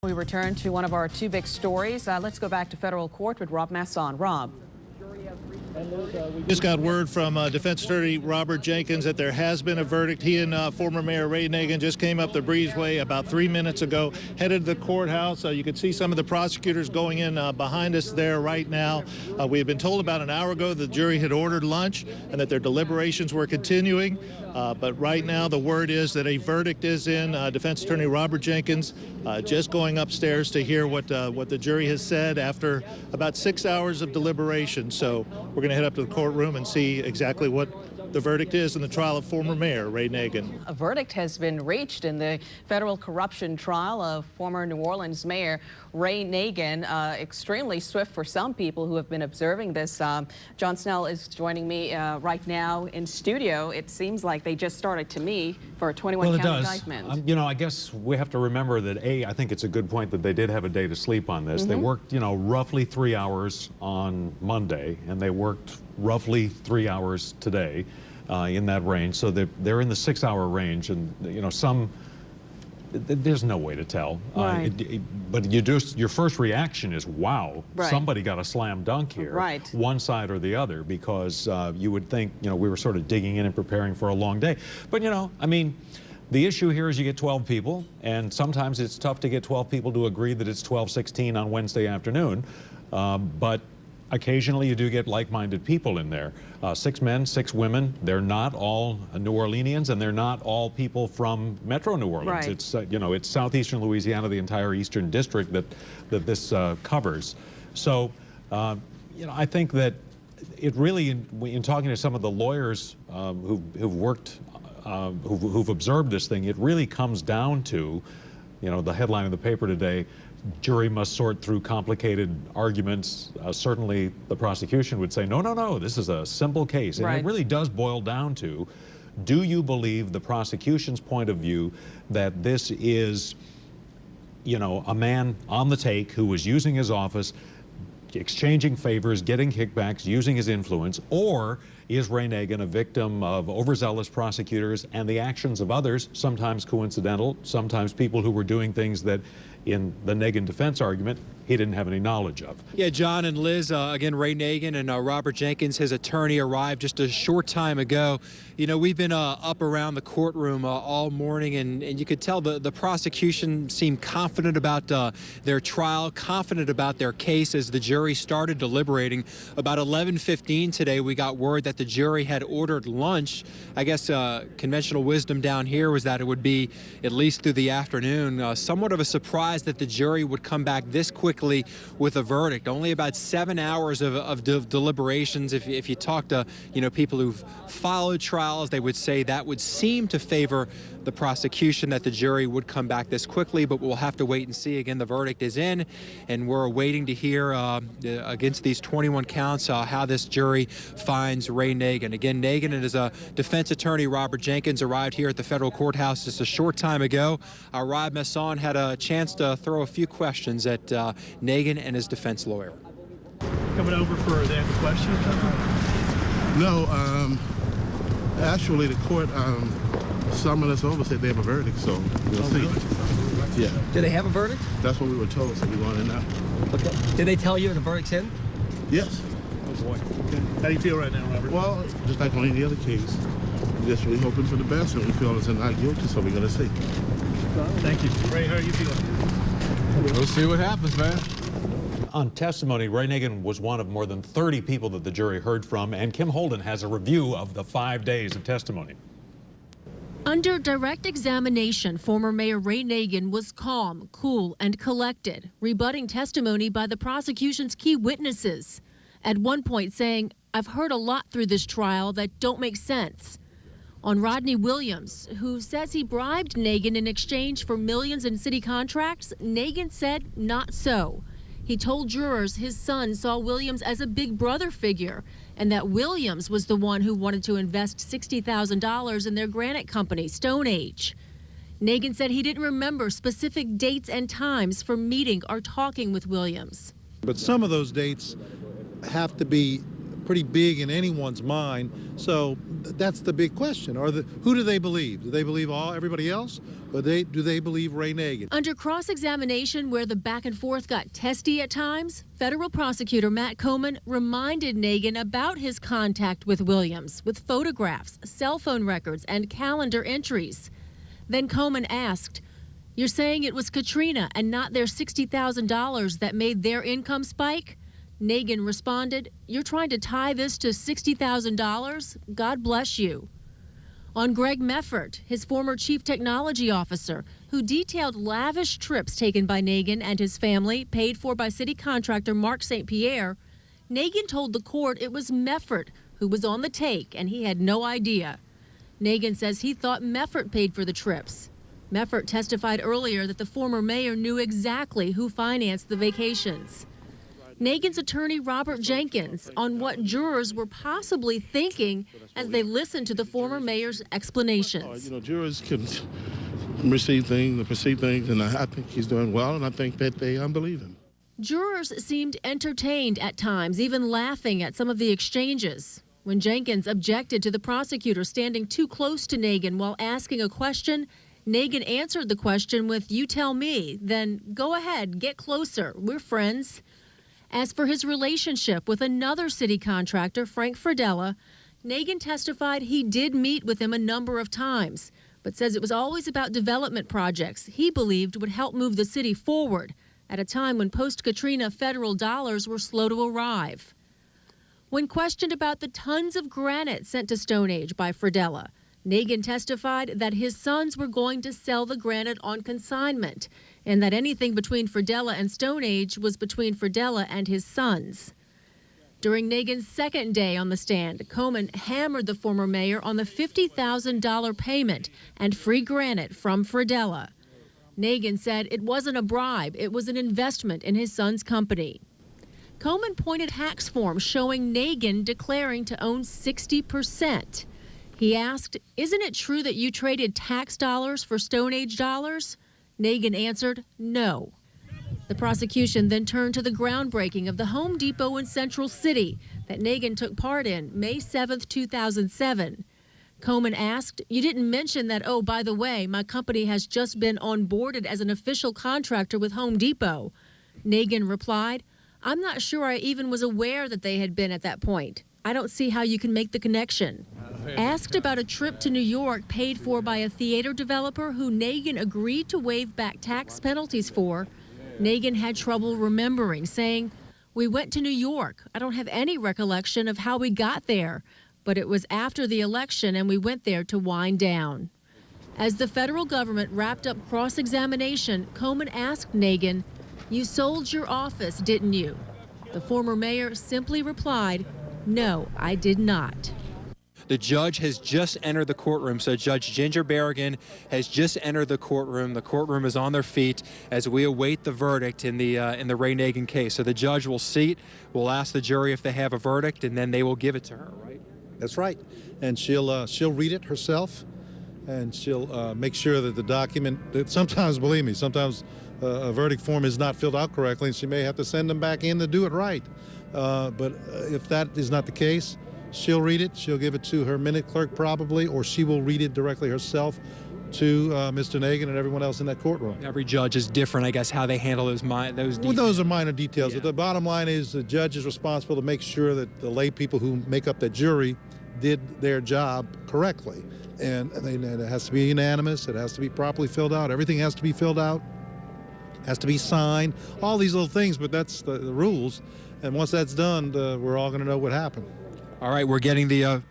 We return to one of our two big stories. Let's go back to federal court with Rob Masson. Rob. We just got word from Defense Attorney Robert Jenkins that there has been a verdict. He and former Mayor Ray Nagin just came up the breezeway about 3 minutes ago, headed to the courthouse. You can see some of the prosecutors going in behind us there right now. We had been told about an hour ago the jury had ordered lunch and that their deliberations were continuing. But right now the word is that a verdict is in. Defense Attorney Robert Jenkins just going upstairs to hear what the jury has said after about 6 hours of deliberation. So we're going to head up to the courtroom and see exactly what the verdict is in the trial of former Mayor Ray Nagin. A verdict has been reached in the federal corruption trial of former New Orleans Mayor Ray Nagin. Extremely swift for some people who have been observing this. John Snell is joining me right now in studio. It seems like they just started to me for a 21-count indictment. You know, I guess we have to remember that, I think it's a good point that they did have a day to sleep on this. They worked, roughly 3 hours on Monday, and they worked roughly 3 hours today. In that range, so they're in the 6 hour range, and there's no way to tell. Right. But your first reaction is, wow, somebody got a slam dunk here, one side or the other, because you would think, we were sort of digging in and preparing for a long day. But I mean, the issue here is you get 12 people, and sometimes it's tough to get 12 people to agree that it's 12:16 on Wednesday afternoon, but occasionally you do get like-minded people in there. 6 men, 6 women. They're not all New Orleanians, and they're not all people from Metro New Orleans. It's it's southeastern Louisiana, the entire eastern district that this covers. So I think that it really, in talking to some of the lawyers who've worked, who've observed this thing, it really comes down to, the headline of the paper today: jury must sort through complicated arguments. Certainly the prosecution would say, no, this is a simple case. And it really does boil down to, do you believe the prosecution's point of view that this is, a man on the take who was using his office, exchanging favors, getting kickbacks, using his influence, or is Ray Nagin a victim of overzealous prosecutors and the actions of others, sometimes coincidental, sometimes people who were doing things that, in the Nagin defense argument, he didn't have any knowledge of. Yeah, John and Liz, again, Ray Nagin and Robert Jenkins, his attorney, arrived just a short time ago. We've been up around the courtroom all morning, and you could tell the prosecution seemed confident about their trial, confident about their case as the jury started deliberating. About 11:15 today, we got word that the jury had ordered lunch. I guess conventional wisdom down here was that it would be at least through the afternoon. Somewhat of a surprise that the jury would come back this quickly with a verdict. Only about 7 hours of deliberations. If you talk to people who've followed trials, they would say that would seem to favor the prosecution, that the jury would come back this quickly, but we'll have to wait and see. Again, the verdict is in, and we're waiting to hear against these 21 counts how this jury finds Ray Nagin. Again, Nagin and his defense attorney Robert Jenkins arrived here at the federal courthouse just a short time ago. Rob Masson had a chance to throw a few questions at Nagin and his defense lawyer. Coming over for the question? No, actually the court summoned us over, said they have a verdict, so we'll see. Really? Yeah. Do they have a verdict? That's what we were told, so we're going in now. Okay. Did they tell you the verdict's in? Yes. Oh boy. Okay. How do you feel right now, Robert? Well, just like on any other case, we're just really hoping for the best, and we feel it's not guilty, so we're going to see. Thank you. Ray, how are you feeling? We'll see what happens, man. On testimony, Ray Nagin was one of more than 30 people that the jury heard from, and Kim Holden has a review of the 5 days of testimony. Under direct examination, former Mayor Ray Nagin was calm, cool, and collected, rebutting testimony by the prosecution's key witnesses. At one point saying, "I've heard a lot through this trial that don't make sense." On Rodney Williams, who says he bribed Nagin in exchange for millions in city contracts, Nagin said not so. He told jurors his son saw Williams as a big brother figure, and that Williams was the one who wanted to invest $60,000 in their granite company, Stone Age. Nagin said he didn't remember specific dates and times for meeting or talking with Williams. But some of those dates have to be pretty big in anyone's mind. So that's the big question. Who do they believe? Do they believe everybody else? Or do they believe Ray Nagin? Under cross-examination where the back and forth got testy at times, federal prosecutor Matt Coman reminded Nagin about his contact with Williams with photographs, cell phone records, and calendar entries. Then Coman asked, "You're saying it was Katrina and not their $60,000 that made their income spike?" Nagin responded, "You're trying to tie this to $60,000? God bless you." On Greg Meffert, his former chief technology officer, who detailed lavish trips taken by Nagin and his family, paid for by city contractor Mark St. Pierre, Nagin told the court it was Meffert who was on the take and he had no idea. Nagin says he thought Meffert paid for the trips. Meffert testified earlier that the former mayor knew exactly who financed the vacations. Nagin's attorney Robert Jenkins on what jurors were possibly thinking as they listened to the former mayor's explanations. Jurors can receive things, perceive things, and I think he's doing well, and I think that they believe him. Jurors seemed entertained at times, even laughing at some of the exchanges. When Jenkins objected to the prosecutor standing too close to Nagin while asking a question, Nagin answered the question with, "You tell me," then "Go ahead, get closer, we're friends." As for his relationship with another city contractor, Frank Fradella, Nagin testified he did meet with him a number of times, but says it was always about development projects he believed would help move the city forward at a time when post-Katrina federal dollars were slow to arrive. When questioned about the tons of granite sent to Stone Age by Fradella, Nagin testified that his sons were going to sell the granite on consignment and that anything between Fradella and Stone Age was between Fradella and his sons. During Nagin's second day on the stand, Coman hammered the former mayor on the $50,000 payment and free granite from Fradella. Nagin said it wasn't a bribe, it was an investment in his son's company. Coman pointed tax forms showing Nagin declaring to own 60%. He asked, "Isn't it true that you traded tax dollars for Stone Age dollars?" Nagin answered, "No." The prosecution then turned to the groundbreaking of the Home Depot in Central City that Nagin took part in May 7, 2007. Coman asked, "You didn't mention that, oh, by the way, my company has just been onboarded as an official contractor with Home Depot." Nagin replied, "I'm not sure I even was aware that they had been at that point. I don't see how you can make the connection." Asked about a trip to New York paid for by a theater developer who Nagin agreed to waive back tax penalties for, Nagin had trouble remembering, saying, "We went to New York. I don't have any recollection of how we got there, but it was after the election and we went there to wind down." As the federal government wrapped up cross-examination, Coman asked Nagin, "You sold your office, didn't you?" The former mayor simply replied, "No, I did not." The judge has just entered the courtroom. So Judge Ginger Berrigan has just entered the courtroom. The courtroom is on their feet as we await the verdict in the Ray Nagin case. So the judge will seat, will ask the jury if they have a verdict, and then they will give it to her, right? That's right. And she'll read it herself, and she'll make sure that the document, sometimes, believe me, sometimes a verdict form is not filled out correctly, and she may have to send them back in to do it right. But if that is not the case, she'll read it. She'll give it to her minute clerk probably, or she will read it directly herself to Mr. Nagin and everyone else in that courtroom. Every judge is different, I guess, how they handle those details. Well, those are minor details. But the bottom line is the judge is responsible to make sure that the lay people who make up the jury did their job correctly. And it has to be unanimous. It has to be properly filled out. Everything has to be filled out. Has to be signed. All these little things, but that's the rules. And once that's done, we're all going to know what happened. All right, we're getting the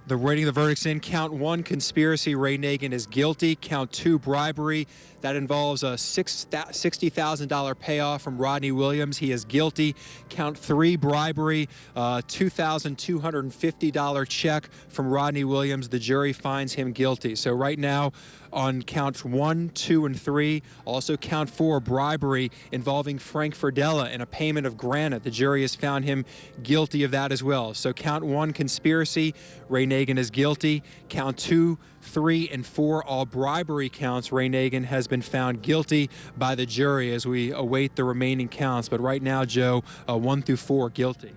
rating the verdicts in. Count 1, conspiracy, Ray Nagin is guilty. Count 2, bribery. That involves a $60,000 payoff from Rodney Williams. He is guilty. Count 3, bribery, $2,250 check from Rodney Williams. The jury finds him guilty. So right now, on counts 1, 2, and 3, also count 4, bribery involving Frank Fradella and a payment of granite. The jury has found him guilty of that as well. So count 1, conspiracy, Ray Nagin is guilty. Count 2, 3, and 4, all bribery counts, Ray Nagin has been found guilty by the jury as we await the remaining counts. But right now, Joe, 1 through 4, guilty.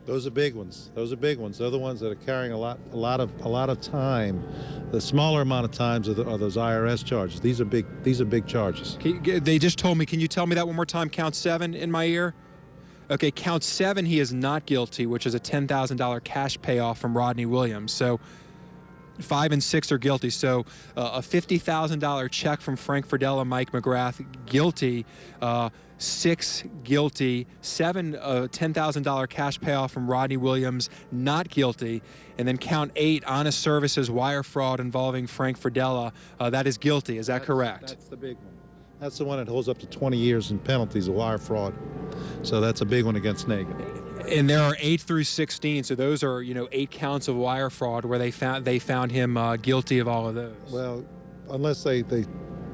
Those are big ones. Those are big ones. They're the ones that are carrying a lot of time. The smaller amount of times are those IRS charges. These are big charges. They just told me. Can you tell me that one more time? Count 7 in my ear. Okay, count 7. He is not guilty, which is a $10,000 cash payoff from Rodney Williams. So 5 and 6 are guilty. So a $50,000 check from Frank Fradella, Mike McGrath, guilty. 6 guilty. 7 $10,000 cash payoff from Rodney Williams, not guilty. And then count 8 honest services wire fraud involving Frank Fradella. That is guilty. Is that correct? That's the big one. That's the one that holds up to 20 years in penalties of wire fraud. So that's a big one against Nagin. And there are 8 through 16, so those are 8 counts of wire fraud where they found him guilty of all of those. Well, unless they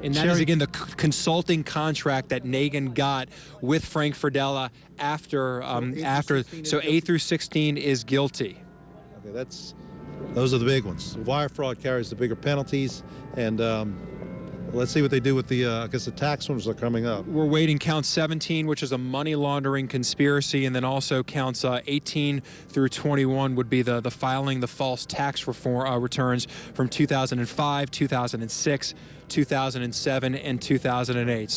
and that is again the consulting contract that Nagin got with Frank Fradella after So 8 through 16 is guilty. Okay, those are the big ones. Wire fraud carries the bigger penalties, and let's see what they do with I guess the tax ones are coming up. We're waiting count 17, which is a money laundering conspiracy, and then also counts 18 through 21 would be the filing the false tax returns from 2005, 2006, 2007, and 2008.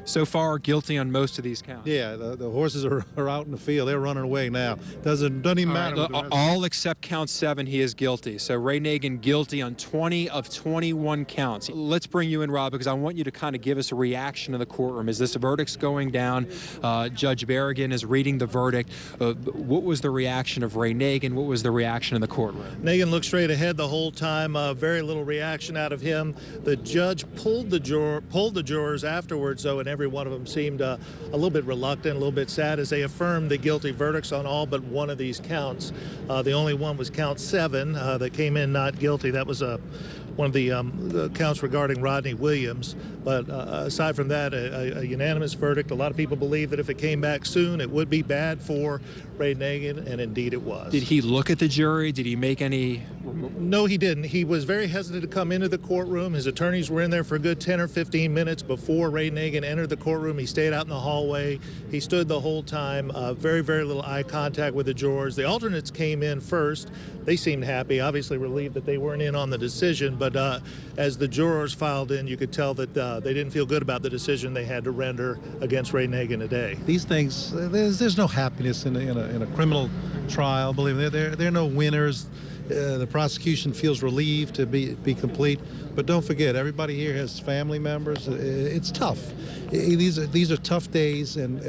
So far guilty on most of these counts. Yeah, the horses are out in the field. They're running away now. Doesn't even matter. All except count 7, he is guilty. So Ray Nagin guilty on 20 of 21 counts. Let's bring you in, Rob, because I want you to kind of give us a reaction in the courtroom. As this verdict's going down, Judge Berrigan is reading the verdict. What was the reaction of Ray Nagin? What was the reaction in the courtroom? Nagin looked straight ahead the whole time. Very little reaction out of him. The judge pulled the jurors afterwards, though, and every one of them seemed a little bit reluctant, a little bit sad as they affirmed the guilty verdicts on all but one of these counts. The only one was count 7 that came in not guilty. That was one of the counts regarding Rodney Williams. But aside from that, a unanimous verdict. A lot of people believe that if it came back soon, it would be bad for Ray Nagin, and indeed it was. Did he look at the jury? Did he make any? No, he didn't. He was very hesitant to come into the courtroom. His attorneys were in there for a good 10 or 15 minutes before Ray Nagin entered the courtroom. He stayed out in the hallway. He stood the whole time. Very, very little eye contact with the jurors. The alternates came in first. They seemed happy, obviously relieved that they weren't in on the decision. But as the jurors filed in, you could tell that they didn't feel good about the decision they had to render against Ray Nagin today. These things, there's no happiness in a criminal trial. Believe me, there are no winners. The prosecution feels relieved to be complete, but don't forget, everybody here has family members. It's tough. These are tough days, and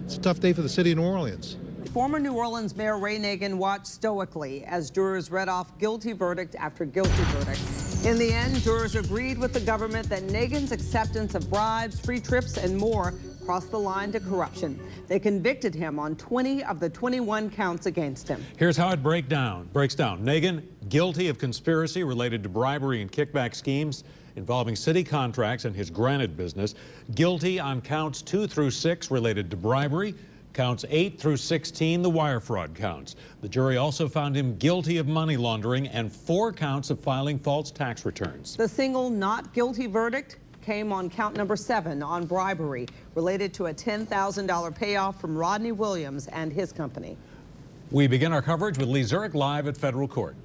it's a tough day for the city of New Orleans. Former New Orleans Mayor Ray Nagin watched stoically as jurors read off guilty verdict after guilty verdict. In the end, jurors agreed with the government that Nagin's acceptance of bribes, free trips, and more crossed the line to corruption. They convicted him on 20 of the 21 counts against him. Here's how it breaks down. Nagin, guilty of conspiracy related to bribery and kickback schemes involving city contracts and his granite business. Guilty on counts 2 through 6 related to bribery. Counts 8 through 16, the wire fraud counts. The jury also found him guilty of money laundering and 4 counts of filing false tax returns. The single not guilty verdict came on count number 7 on bribery related to a $10,000 payoff from Rodney Williams and his company. We begin our coverage with Lee Zurich live at federal court.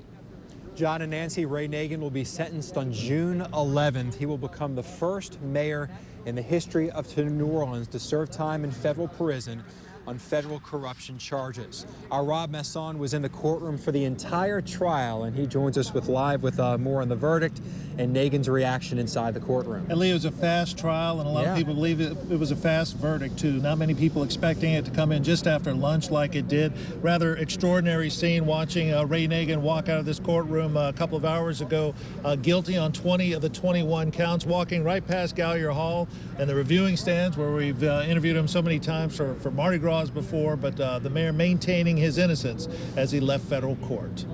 John and Nancy, Ray Nagin will be sentenced on June 11th. He will become the first mayor in the history of New Orleans to serve time in federal prison on federal corruption charges. Our Rob Masson was in the courtroom for the entire trial, and he joins us live with more on the verdict and Nagin's reaction inside the courtroom. And Lee, it was a fast trial, and a lot of people believe it was a fast verdict, too. Not many people expecting it to come in just after lunch like it did. Rather extraordinary scene watching Ray Nagin walk out of this courtroom a couple of hours ago, guilty on 20 of the 21 counts, walking right past Gallier Hall and the reviewing stands where we've interviewed him so many times for Mardi Gras before, but the mayor maintaining his innocence as he left federal court.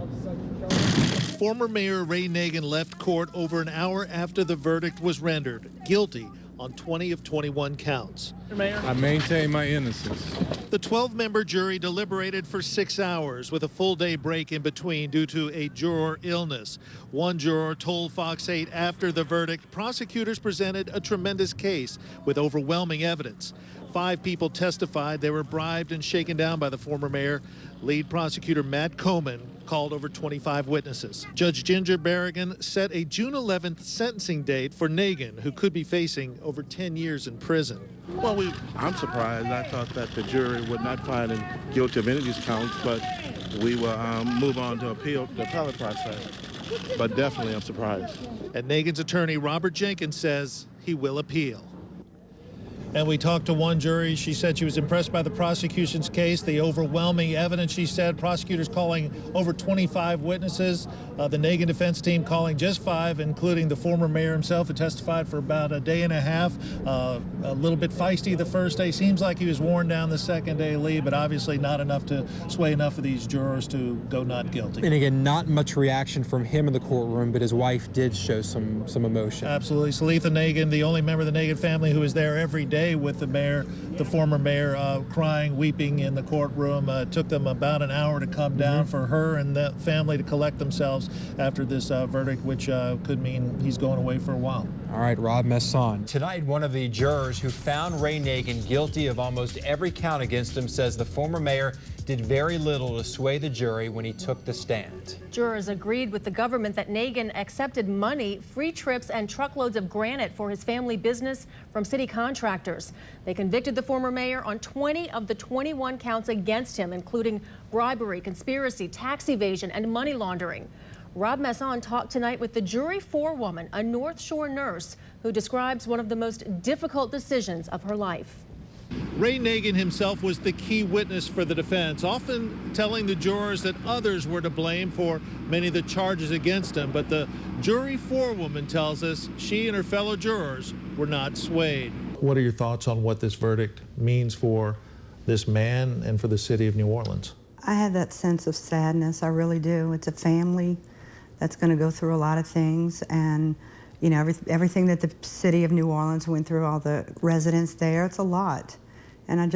Former Mayor Ray Nagin left court over an hour after the verdict was rendered, guilty on 20 of 21 counts. I maintain my innocence. The 12-member jury deliberated for 6 hours with a full-day break in between due to a juror illness. One juror told Fox 8 after the verdict, prosecutors presented a tremendous case with overwhelming evidence. 5 people testified they were bribed and shaken down by the former mayor. Lead prosecutor Matt Coman called over 25 witnesses. Judge Ginger Berrigan set a June 11th sentencing date for Nagin, who could be facing over 10 years in prison. Well, I'm surprised. I thought that the jury would not find him guilty of any of these counts, but we will move on to appeal the appellate process. But definitely I'm surprised. And Nagin's attorney, Robert Jenkins, says he will appeal. And we talked to one jury. She said she was impressed by the prosecution's case, the overwhelming evidence, she said. Prosecutors calling over 25 witnesses. The Nagin defense team calling just 5, including the former mayor himself, who testified for about a day and a half. A little bit feisty the first day. Seems like he was worn down the second day, Lee, but obviously not enough to sway enough of these jurors to go not guilty. And again, not much reaction from him in the courtroom, but his wife did show some emotion. Absolutely. Salitha Nagin, the only member of the Nagin family who was there every day with the mayor, the former mayor, crying, weeping in the courtroom. It took them about an hour to come down for her and the family to collect themselves after this verdict, which could mean he's going away for a while. All right, Rob Messon. Tonight, one of the jurors who found Ray Nagin guilty of almost every count against him says the former mayor did very little to sway the jury when he took the stand. Jurors agreed with the government that Nagin accepted money, free trips, and truckloads of granite for his family business from city contractors. They convicted the former mayor on 20 of the 21 counts against him, including bribery, conspiracy, tax evasion, and money laundering. Rob Messon talked tonight with the jury forewoman, a North Shore nurse, who describes one of the most difficult decisions of her life. Ray Nagin himself was the key witness for the defense, often telling the jurors that others were to blame for many of the charges against him. But the jury forewoman tells us she and her fellow jurors were not swayed. What are your thoughts on what this verdict means for this man and for the city of New Orleans? I have that sense of sadness. I really do. It's a family that's going to go through a lot of things, and you know, everything that the city of New Orleans went through, all the residents there, it's a lot. And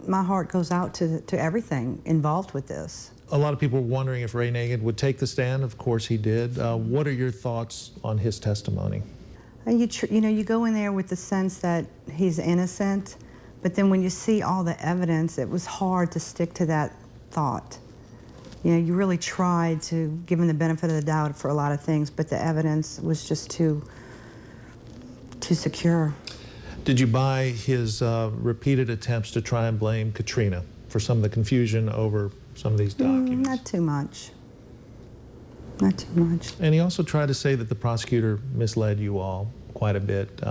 my heart goes out to everything involved with this. A lot of people were wondering if Ray Nagin would take the stand. Of course he did. What are your thoughts on his testimony? You go in there with the sense that he's innocent, but then when you see all the evidence, it was hard to stick to that thought. You know, you really tried to give him the benefit of the doubt for a lot of things, but the evidence was just too secure. Did you buy his repeated attempts to try and blame Katrina for some of the confusion over some of these documents? Not too much. Not too much. And he also tried to say that the prosecutor misled you all quite a bit.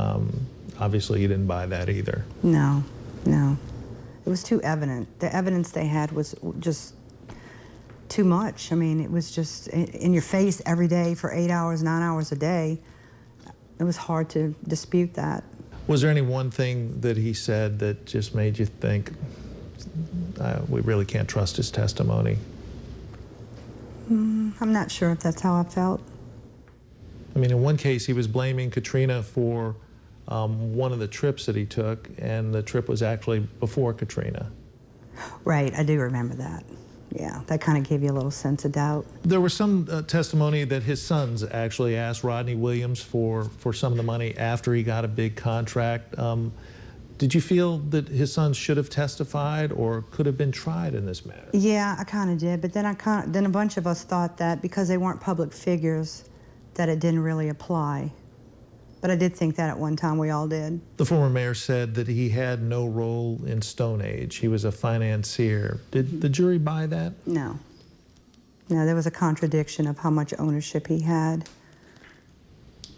Obviously, you didn't buy that either. No, no. It was too evident. The evidence they had was just too much. I mean, it was just in your face every day for 8 hours, 9 hours a day. It was hard to dispute that. Was there any one thing that he said that just made you think, we really can't trust his testimony? I'm not sure if that's how I felt. I mean, in one case, he was blaming Katrina for one of the trips that he took, and the trip was actually before Katrina. Right, I do remember that. Yeah, that kind of gave you a little sense of doubt. There was some testimony that his sons actually asked Rodney Williams for some of the money after he got a big contract. Did you feel that his sons should have testified or could have been tried in this matter? Yeah, I kind of did, but then then a bunch of us thought that because they weren't public figures, that it didn't really apply. But I did think that at one time, we all did. The former mayor said that he had no role in Stone Age. He was a financier. Did the jury buy that? No. No, there was a contradiction of how much ownership he had.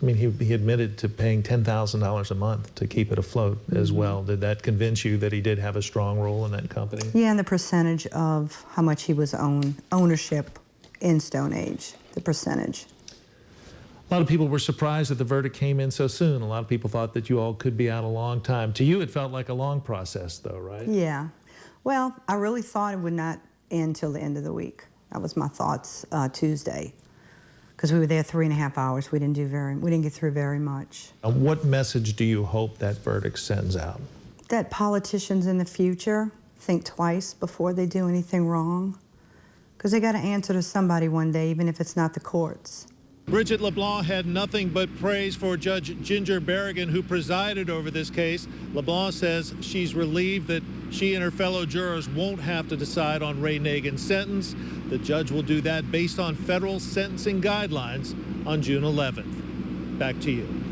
I mean, he admitted to paying $10,000 a month to keep it afloat as well. Did that convince you that he did have a strong role in that company? Yeah, and the percentage of how much he was ownership in Stone Age, the percentage. A lot of people were surprised that the verdict came in so soon. A lot of people thought that you all could be out a long time. To you, it felt like a long process, though, right? Yeah. Well, I really thought it would not end till the end of the week. That was my thoughts Tuesday, because we were there 3.5 hours. We didn't get through very much. What message do you hope that verdict sends out? That politicians in the future think twice before they do anything wrong, because they got to answer to somebody one day, even if it's not the courts. Bridget LeBlanc had nothing but praise for Judge Ginger Berrigan, who presided over this case. LeBlanc says she's relieved that she and her fellow jurors won't have to decide on Ray Nagin's sentence. The judge will do that based on federal sentencing guidelines on June 11th. Back to you.